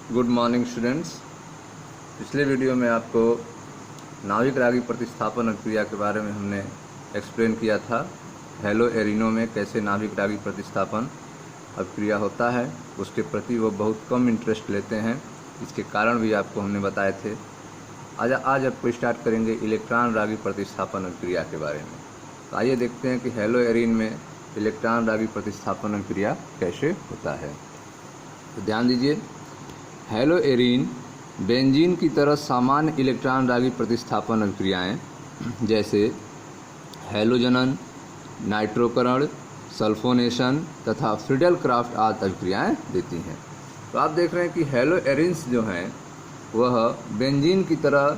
Good morning students. पिछले video में आपको नाविक रागी प्रतिस्थापन अभिक्रिया के बारे में हमने एक्सप्लेन किया था। हेलो एरिनो में कैसे नाविक रागी प्रतिस्थापन अभिक्रिया होता है, उसके प्रति वो बहुत कम इंटरेस्ट लेते हैं। इसके कारण भी आपको हमने बताए थे। आज आपको स्टार्ट करेंगे इलेक्ट्रॉन रागी प्रतिस्थापन अभिक्रिया के बारे में। तो आइए देखते हैं कि हेलो एरिन में इलेक्ट्रॉन रागी प्रतिस्थापन अभिक्रिया कैसे होता है। तो ध्यान दीजिए, हेलो एरिन बेंजीन की तरह सामान्य इलेक्ट्रॉन रागी प्रतिस्थापन अभिक्रियाएं जैसे हैलोजनन, नाइट्रोकरण, सल्फोनेशन तथा फ्रीडल क्राफ्ट आदि अभिक्रियाएं देती हैं। तो आप देख रहे हैं कि हेलो एरिन्स जो हैं वह बेंजीन की तरह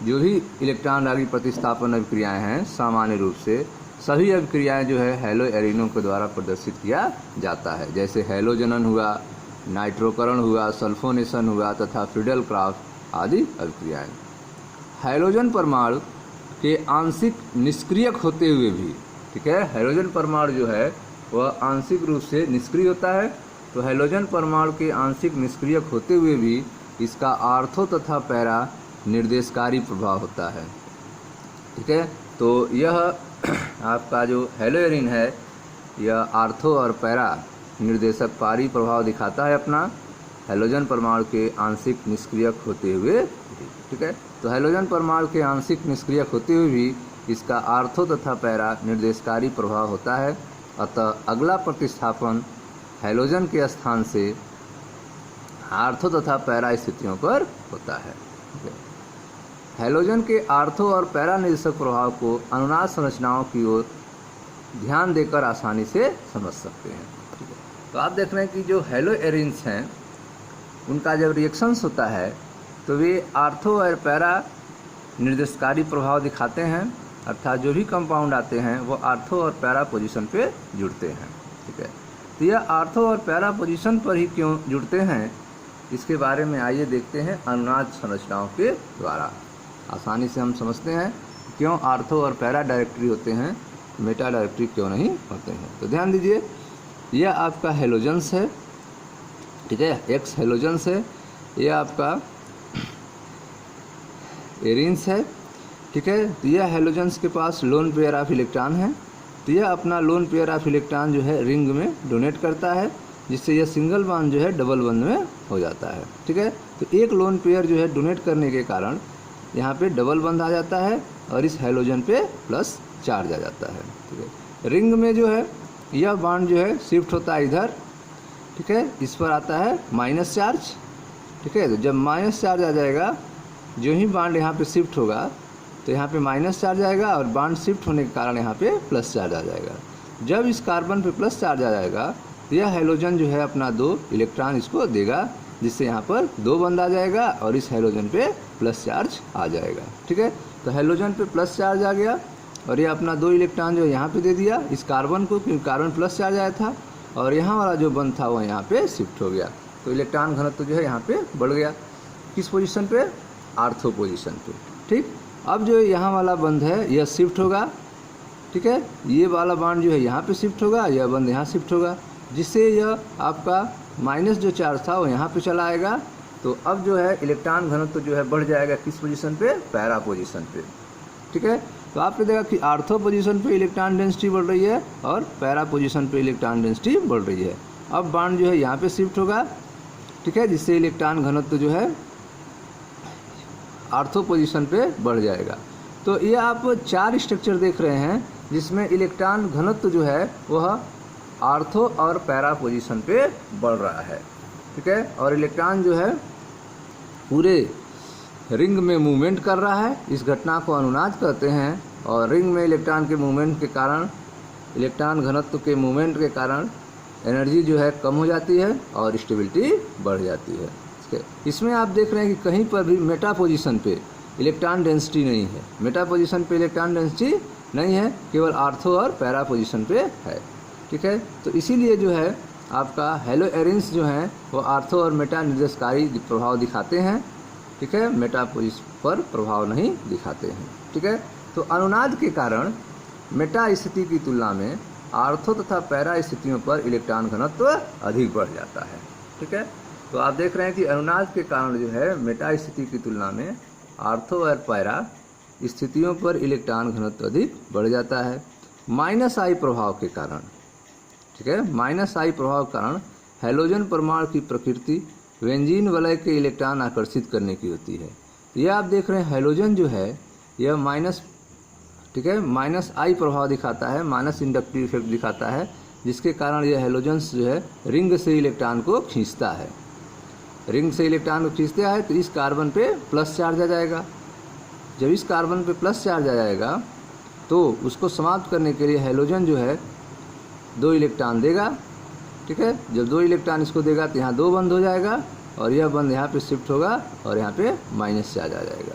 जो भी इलेक्ट्रॉन रागी प्रतिस्थापन अभिक्रियाएं हैं, सामान्य रूप से सभी अभिक्रियाएं जो है हेलो एरिनों के द्वारा प्रदर्शित किया जाता है। जैसे हैलोजनन हुआ, नाइट्रोकरण हुआ, सल्फोनेशन हुआ तथा फ्रीडल क्राफ्ट आदि अभिक्रियाएं। हाइड्रोजन परमाणु के आंशिक निष्क्रियक होते हुए भी, ठीक है, हाइड्रोजन परमाणु जो है वह आंशिक रूप से निष्क्रिय होता है। तो हाइड्रोजन परमाणु के आंशिक निष्क्रियक होते हुए भी इसका आर्थो तथा पैरा निर्देशकारी प्रभाव होता है। ठीक है, तो यह आपका जो हेलो एरिन है यह आर्थो और पैरा निर्देशक पारी प्रभाव दिखाता है अपना हैलोजन परमाणु के आंशिक निष्क्रियक होते हुए। ठीक है, तो हैलोजन परमाणु के आंशिक निष्क्रियक होते हुए भी इसका आर्थो तथा पैरा निर्देशकारी प्रभाव होता है। अतः अगला प्रतिस्थापन हैलोजन के स्थान से आर्थो तथा पैरा स्थितियों पर होता है। हैलोजन के आर्थो और पैरा निर्देशक प्रभाव को अनुनाद संरचनाओं की ओर ध्यान देकर आसानी से समझ सकते हैं। तो आप देख रहे हैं कि जो हेलो एरिन्स हैं उनका जब रिएक्शंस होता है तो वे आर्थो और पैरा निर्देशकारी प्रभाव दिखाते हैं, अर्थात जो भी कंपाउंड आते हैं वो आर्थो और पैरा पोजीशन पे जुड़ते हैं। ठीक है, तो यह आर्थो और पैरा पोजीशन पर ही क्यों जुड़ते हैं, इसके बारे में आइए देखते हैं अनुनाद संरचनाओं के द्वारा। आसानी से हम समझते हैं क्यों आर्थो और पैरा डायरेक्टरी होते हैं, मेटा डायरेक्टरी क्यों नहीं होते हैं। तो ध्यान दीजिए, यह आपका हेलोजेंस है, ठीक है, एक्स हेलोजेंस है, यह आपका एरिन्स है। ठीक है, तो यह हेलोजेंस के पास लोन पेयर ऑफ इलेक्ट्रॉन है। तो यह अपना लोन पेयर ऑफ इलेक्ट्रॉन जो है रिंग में डोनेट करता है, जिससे यह सिंगल बॉन्ड जो है डबल बॉन्ड में हो जाता है। ठीक है, तो एक लोन पेयर जो है डोनेट करने के कारण यहाँ पे डबल बॉन्ड आ जाता है और इस हेलोजन पे प्लस चार्ज आ जाता है। ठीक है, रिंग में जो है यह बॉन्ड जो है शिफ्ट होता है इधर। ठीक है, इस पर आता है माइनस चार्ज। ठीक है, तो जब माइनस चार्ज आ जाएगा, जो ही बॉन्ड यहाँ पे शिफ्ट होगा तो यहाँ पे माइनस चार्ज आएगा और बॉन्ड शिफ्ट होने के कारण यहाँ पे प्लस चार्ज आ जाएगा। जब इस कार्बन पे प्लस चार्ज आ जाएगा तो यह हेलोजन जो है अपना 2 इलेक्ट्रॉन इसको देगा, जिससे यहाँ पर 2 बंद आ जाएगा और इस हेलोजन पे प्लस चार्ज आ जाएगा। ठीक है, तो हेलोजन पे प्लस चार्ज आ गया और ये अपना 2 इलेक्ट्रॉन जो यहाँ पे दे दिया इस कार्बन को, क्योंकि कार्बन प्लस चार्ज आया था और यहाँ वाला जो बंद था वो यहाँ पे शिफ्ट हो गया। तो इलेक्ट्रॉन घनत्व जो है यहाँ पे बढ़ गया। किस पोजीशन पे? आर्थो पोजीशन पे। ठीक, अब जो यहाँ वाला बंद है यह शिफ्ट होगा। ठीक है, ये वाला बॉन्ड जो है यहाँ पे शिफ्ट होगा, यह बंद यहाँ शिफ्ट होगा, जिससे यह आपका माइनस जो चार्ज था वो यहाँ पे चला आएगा। तो अब जो है इलेक्ट्रॉन घनत्व जो है बढ़ जाएगा किस पोजीशन पे? पैरा पोजीशन पे। ठीक है, तो आपने देखा कि आर्थो पोजीशन पे इलेक्ट्रॉन डेंसिटी बढ़ रही है और पैरा पोजीशन पे इलेक्ट्रॉन डेंसिटी बढ़ रही है। अब बॉन्ड जो है यहाँ पे शिफ्ट होगा, ठीक है, जिससे इलेक्ट्रॉन घनत्व जो है आर्थो पोजीशन पे बढ़ जाएगा। तो ये आप 4 स्ट्रक्चर देख रहे हैं जिसमें इलेक्ट्रॉन घनत्व जो है वह आर्थो और पैरा पोजीशन पे बढ़ रहा है। ठीक है, और इलेक्ट्रॉन जो है पूरे रिंग में मूवमेंट कर रहा है। इस घटना को अनुनाद कहते हैं। और रिंग में इलेक्ट्रॉन के मूवमेंट के कारण, इलेक्ट्रॉन घनत्व के मूवमेंट के कारण एनर्जी जो है कम हो जाती है और स्टेबिलिटी बढ़ जाती है। इसमें आप देख रहे हैं कि कहीं पर भी मेटा पोजीशन पे इलेक्ट्रॉन डेंसिटी नहीं है। मेटा पोजीशन पे इलेक्ट्रॉन डेंसिटी नहीं है, केवल आर्थो और पैरा पोजीशन पे है। ठीक है, तो इसीलिए जो है आपका हेलो एरिन्स जो हैं वो आर्थो और मेटा निर्देशकारी प्रभाव दिखाते हैं। ठीक है, मेटा पोजीशन पर प्रभाव नहीं दिखाते हैं। ठीक है, तो अनुनाद के कारण मेटा स्थिति की तुलना में आर्थो तथा पैरा स्थितियों पर इलेक्ट्रॉन घनत्व अधिक बढ़ जाता है। ठीक है, तो आप देख रहे हैं कि अनुनाद के कारण जो है मेटा स्थिति की तुलना में आर्थो और पैरा स्थितियों पर इलेक्ट्रॉन घनत्व अधिक बढ़ जाता है। माइनस आई प्रभाव के कारण, ठीक है, माइनस आई प्रभाव के कारण हैलोजन परमाणु की प्रकृति बेंजीन वलय के इलेक्ट्रॉन आकर्षित करने की होती है। यह आप देख रहे हैं हैलोजन जो है यह माइनस, ठीक है, माइनस आई प्रभाव दिखाता है, माइनस इंडक्टिव इफेक्ट दिखाता है, जिसके कारण यह हैलोजन्स जो है रिंग से इलेक्ट्रॉन को खींचता है। रिंग से इलेक्ट्रॉन को खींचता है तो इस कार्बन पे प्लस चार्ज आ जाएगा। जब इस कार्बन पे प्लस चार्ज आ जाएगा तो उसको समाप्त करने के लिए हैलोजन जो है 2 इलेक्ट्रॉन देगा, ठीक है। जब 2 इलेक्ट्रॉन इसको देगा तो यहाँ 2 बंद हो जाएगा और यह बंद यहाँ पे शिफ्ट होगा और यहाँ पे माइनस चार्ज आ जाएगा।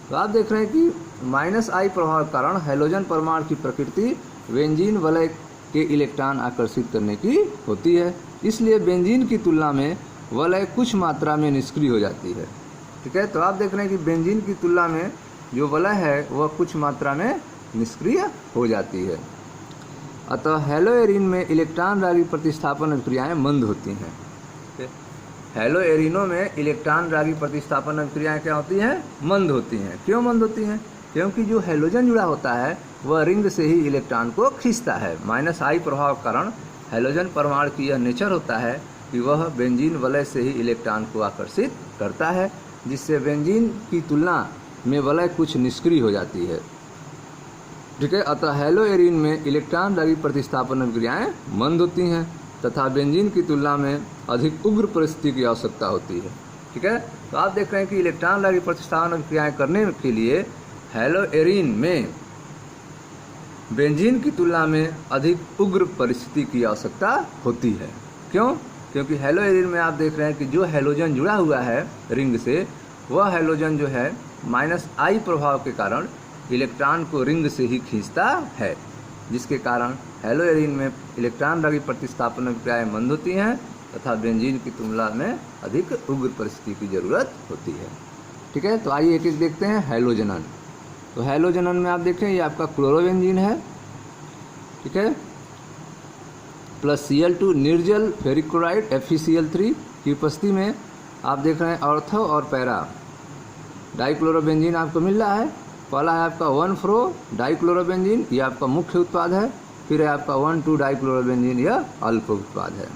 तो आप देख रहे हैं कि माइनस आई प्रभाव के कारण हैलोजन परमाणु की प्रकृति बेंजीन वलय के इलेक्ट्रॉन आकर्षित करने की होती है, इसलिए बेंजीन की तुलना में वलय कुछ मात्रा में निष्क्रिय हो जाती है, ठीक है। तो आप देख रहे हैं कि बेंजीन की तुलना में जो वलय है वह कुछ मात्रा में निष्क्रिय हो जाती है। अतः हैलोएरिन में इलेक्ट्रॉन रागी प्रतिस्थापन अभिक्रियाएं मंद होती हैं। हैलोएरिनों में इलेक्ट्रॉन रागी प्रतिस्थापन अभिक्रियाएं क्या होती हैं? मंद होती हैं। क्यों मंद होती हैं? क्योंकि जो हैलोजन जुड़ा होता है वह रिंग से ही इलेक्ट्रॉन को खींचता है। माइनस आई प्रभाव के कारण हैलोजन परमाणु की यह नेचर होता है कि वह बेंजीन वलय से ही इलेक्ट्रॉन को आकर्षित करता है, जिससे बेंजीन की तुलना में वलय कुछ निष्क्रिय हो जाती है, ठीक है। अतः हैलोएरिन में इलेक्ट्रॉन रागी प्रतिस्थापन अभिक्रियाएं मंद होती हैं तथा बेंजीन की तुलना में अधिक उग्र परिस्थिति की आवश्यकता होती है, ठीक है। तो आप देख रहे हैं कि इलेक्ट्रॉन रागी प्रतिस्थापन अभिक्रियाएं करने के लिए हैलोएरिन में बेंजीन की तुलना में अधिक उग्र परिस्थिति की आवश्यकता होती है। क्यों? क्योंकि हैलोएरिन में आप देख रहे हैं कि जो हैलोजन जुड़ा हुआ है रिंग से, वह हैलोजन जो है माइनस आई प्रभाव के कारण इलेक्ट्रॉन को रिंग से ही खींचता है, जिसके कारण हैलोएरिन में इलेक्ट्रॉन रागी प्रतिस्थापन अभिक्रियाएं मंद होती हैं तथा बेंजीन की तुलना में अधिक उग्र परिस्थिति की जरूरत होती है, ठीक है। तो आइए एक एक देखते हैं हैलोजनन। तो हैलोजनन में आप देखें ये आपका क्लोरोबेंजीन है, ठीक है, प्लस Cl2 निर्जल फेरिक क्लोराइड FeCl3 की उपस्थिति में आप देख रहे हैं ऑर्थो और पैरा डाइक्लोरोबेंजीन आपको मिल रहा है। पहला है आपका 1,4 डाइक्लोरोबेंजीन, ये आपका मुख्य उत्पाद है। फिर है आपका 1,2 डाइक्लोरोबेंजीन, यह अल्प उत्पाद है,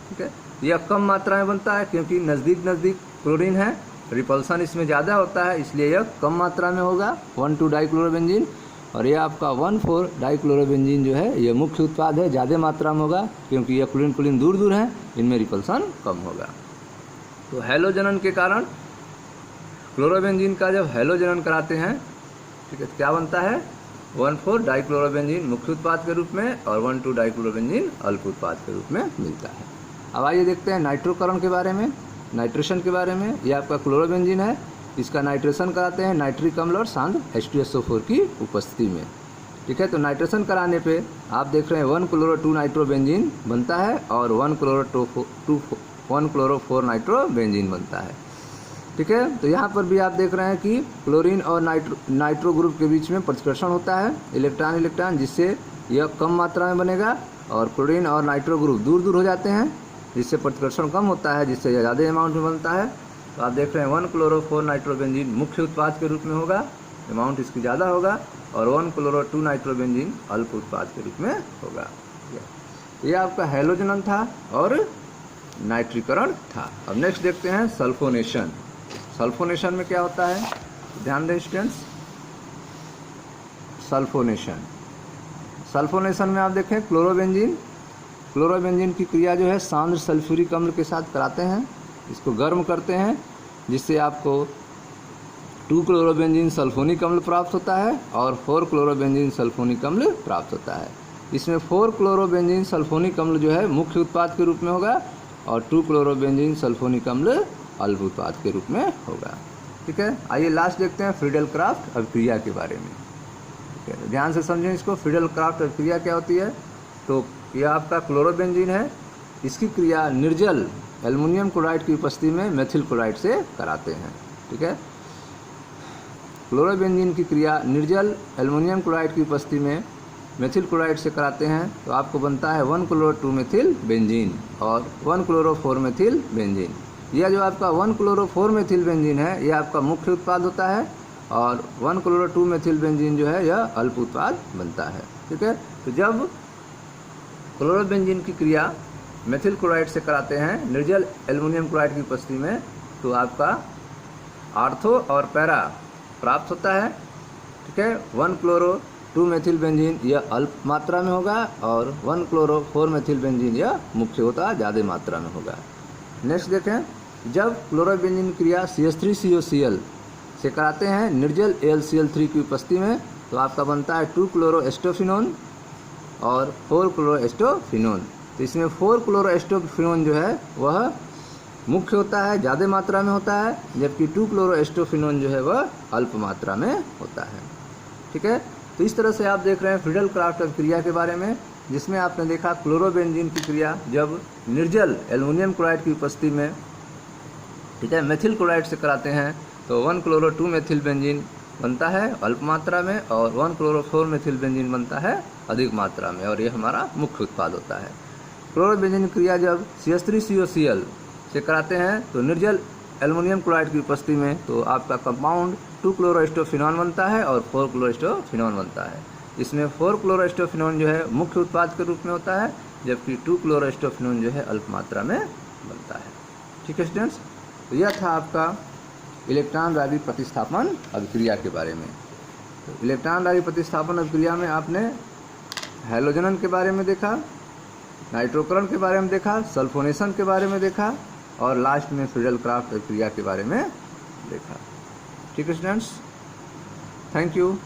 ठीक है। यह कम मात्रा में बनता है क्योंकि नज़दीक क्लोरीन है, रिपल्सन इसमें ज़्यादा होता है, इसलिए यह कम मात्रा में होगा 1,2 डाइक्लोरोबेंजीन। और यह आपका 1,4 डाइक्लोरोबेंजीन जो है यह मुख्य उत्पाद है, ज़्यादा मात्रा में होगा क्योंकि यह क्लोरीन दूर हैं, इनमें रिपल्सन कम होगा। तो हैलोजनन के कारण क्लोरोबेंजीन का जब हैलोजनन कराते हैं, ठीक है, तो क्या बनता है? 1,4 डाइक्लोरोबेंजीन मुख्य उत्पाद के रूप में और 1,2 डाइक्लोरोबेंजीन अल्प उत्पाद के रूप में मिलता है। अब आइए देखते हैं नाइट्रोकरण के बारे में, नाइट्रेशन के बारे में। यह आपका क्लोरोबेंजीन है, इसका नाइट्रेशन कराते हैं नाइट्रिक अम्ल और सांद्र H2SO4 की उपस्थिति में, ठीक है। तो नाइट्रेशन कराने पे आप देख रहे हैं 1-क्लोरो-2 नाइट्रोबेंजीन बनता है और 1-क्लोरो-4 नाइट्रोबेंजीन बनता है, ठीक है। तो यहाँ पर भी आप देख रहे हैं कि क्लोरीन और नाइट्रो ग्रुप के बीच में प्रतिकर्षण होता है इलेक्ट्रॉन, जिससे यह कम मात्रा में बनेगा और क्लोरीन और नाइट्रो ग्रुप दूर हो जाते हैं, जिससे प्रतिकर्षण कम होता है, जिससे यह ज़्यादा अमाउंट में बनता है। तो आप देख रहे हैं 1-क्लोरो-4 नाइट्रोबेंजीन मुख्य उत्पाद के रूप में होगा, अमाउंट इसकी ज़्यादा होगा, और 1-क्लोरो-2 नाइट्रोबेंजीन अल्प उत्पाद के रूप में होगा। यह आपका हैलोजनन था और नाइट्रीकरण था। अब नेक्स्ट देखते हैं सल्फोनेशन। सल्फोनेशन में क्या होता है? ध्यान दें स्टूडेंट्स, सल्फोनेशन में आप देखें क्लोरोबेंजीन की क्रिया जो है सांद्र सल्फ्यूरिक अम्ल के साथ कराते हैं, इसको गर्म करते हैं, जिससे आपको 2-क्लोरोबेंजीन सल्फोनिक अम्ल प्राप्त होता है और 4-क्लोरोबेंजीन सल्फोनिक अम्ल प्राप्त होता है। इसमें 4-क्लोरोबेंजीन सल्फोनिक अम्ल जो है मुख्य उत्पाद के रूप में होगा और 2-क्लोरोबेंजीन सल्फोनिक अम्ल अल्प उत्पाद के रूप में होगा, ठीक है। आइए लास्ट देखते हैं फ्रीडल क्राफ्ट अभिक्रिया के बारे में, ठीक है। ध्यान से समझें इसको। फ्रीडल क्राफ्ट अभिक्रिया क्या होती है? तो यह आपका क्लोरोबेंजीन है, इसकी क्रिया निर्जल एल्युमिनियम क्लोराइड की उपस्थिति में मेथिल क्लोराइड से कराते हैं, ठीक है। क्लोरोबेंजीन की क्रिया निर्जल एल्युमिनियम क्लोराइड की उपस्थिति में मेथिल क्लोराइड से कराते हैं, तो आपको बनता है 1-क्लोरो-2 मेथिल बेंजीन और 1-क्लोरो-4 मेथिल बेंजीन। यह जो आपका 1-क्लोरो-4 मेथिल बेंजीन है यह आपका मुख्य उत्पाद होता है और 1-क्लोरो-2 मेथिल बेंजीन जो है यह अल्प उत्पाद बनता है। ठीक है, तो जब क्लोरोबेंजीन की क्रिया मेथिल क्लोराइड से कराते हैं निर्जल एल्युमिनियम क्लोराइड की उपस्थिति में तो आपका आर्थो और पैरा प्राप्त होता है। ठीक है, 1-क्लोरो-2 मेथिल बेंजीन यह अल्प मात्रा में होगा और 1-क्लोरो-4 मेथिल बेंजीन यह मुख्य होता है, ज़्यादा मात्रा में होगा। नेक्स्ट देखें, जब क्लोरोबेंजीन क्रिया CH3COCl से कराते हैं निर्जल AlCl3 की उपस्थिति में तो आपका बनता है 2-क्लोरोएस्टोफिनोन और 4-क्लोरोएस्टोफिनोन। तो इसमें 4-क्लोरोएस्टोफिनोन जो है वह मुख्य होता है, ज़्यादा मात्रा में होता है, जबकि 2-क्लोरोएस्टोफिनोन जो है वह अल्प मात्रा में होता है। ठीक है, तो इस तरह से आप देख रहे हैं फ्रीडल क्राफ्ट क्रिया के बारे में, जिसमें आपने देखा क्लोरोबेंजीन की क्रिया जब निर्जल एल्युमिनियम क्लोराइड की उपस्थिति में, ठीक है, मेथिल क्लोराइड से कराते हैं तो 1-क्लोरो-2 मेथिल बेंजीन बनता है अल्प मात्रा में और 1-क्लोरो-4 मेथिल बेंजीन बनता है अधिक मात्रा में और यह हमारा मुख्य उत्पाद होता है। क्लोरोबेंजीन क्रिया जब CH3COCl से कराते हैं तो निर्जल एल्युमिनियम क्लोराइड की उपस्थिति में तो आपका कंपाउंड 2-क्लोरोएस्टोफिनोन बनता है और 4-क्लोरोएस्टोफिनोन बनता है। इसमें 4-क्लोरोएस्टोफिनोन जो है मुख्य उत्पाद के रूप में होता है, जबकि 2-क्लोरोएस्टोफिनोन जो है अल्प मात्रा में बनता है। ठीक है स्टूडेंट्स, तो यह था आपका इलेक्ट्रॉन रागी प्रतिस्थापन अभिक्रिया के बारे में। तो इलेक्ट्रॉन रागी प्रतिस्थापन अभिक्रिया में आपने हैलोजनन के बारे में देखा, नाइट्रोकरण के बारे में देखा, सल्फोनेशन के बारे में देखा और लास्ट में फ्रीडल क्राफ्ट अभिक्रिया के बारे में देखा। ठीक है स्टूडेंट्स, थैंक यू।